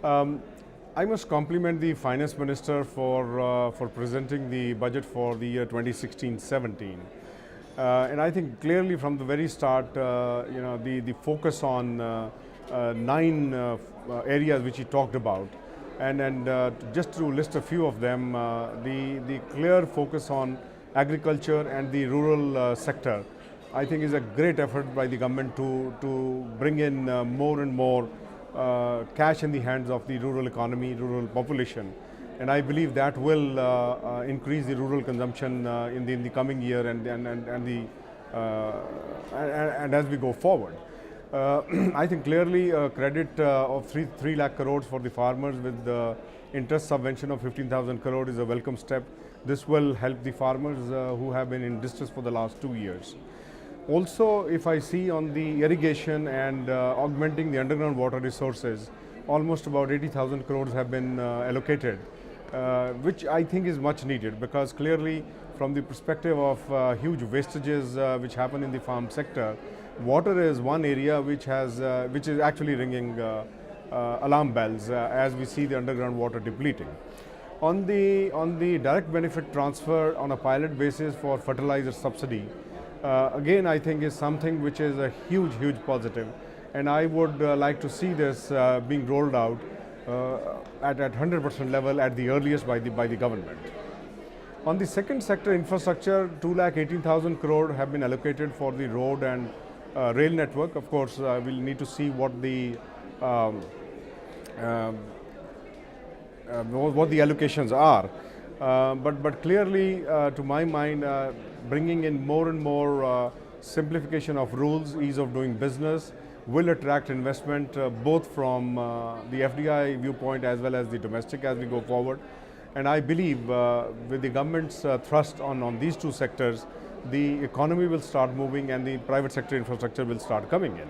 Um, I must compliment the Finance Minister for presenting the budget for the year 2016-17. And I think clearly from the very start, the focus on nine areas which he talked about, and just to list a few of them, the clear focus on agriculture and the rural sector, I think is a great effort by the government to bring in more and more cash in the hands of the rural economy, rural population. And I believe that will increase the rural consumption in the coming year and as we go forward. I think clearly credit of 3 lakh crores for the farmers with the interest subvention of 15,000 crore is a welcome step. This will help the farmers who have been in distress for the last 2 years. Also, if I see on the irrigation and augmenting the underground water resources, almost about 80,000 crores have been allocated, which I think is much needed, because clearly from the perspective of huge wastages which happen in the farm sector, water is one area which is actually ringing alarm bells as we see the underground water depleting. On the direct benefit transfer on a pilot basis for fertilizer subsidy, again I think is something which is a huge positive, and I would like to see this being rolled out at 100% level at the earliest by the government. On the second sector, infrastructure, 2,18,000 crore have been allocated for the road and rail network. Of course, we'll need to see what the allocations are. But clearly, to my mind, bringing in more and more simplification of rules, ease of doing business will attract investment both from the FDI viewpoint as well as the domestic as we go forward. And I believe with the government's thrust on these two sectors, the economy will start moving and the private sector infrastructure will start coming in.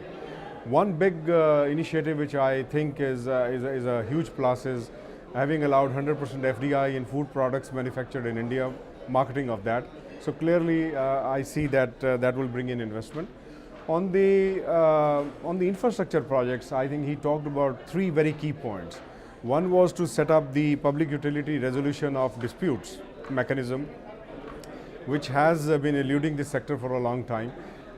One big initiative which I think is a huge plus is having allowed 100% FDI in food products manufactured in India, marketing of that. So clearly I see that that will bring in investment. On the infrastructure projects, I think he talked about 3 very key points. One was to set up the public utility resolution of disputes mechanism, which has been eluding this sector for a long time.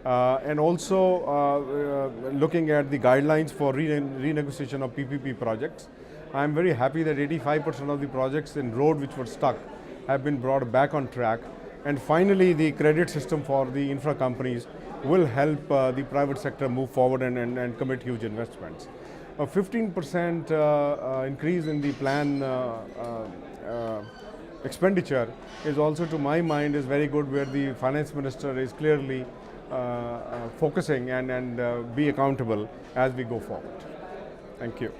And also looking at the guidelines for renegotiation of PPP projects. I am very happy that 85% of the projects in road which were stuck have been brought back on track. And finally, the credit system for the infra companies will help the private sector move forward and commit huge investments. A 15% increase in the plan expenditure is also, to my mind, is very good, where the finance minister is clearly focusing and be accountable as we go forward. Thank you.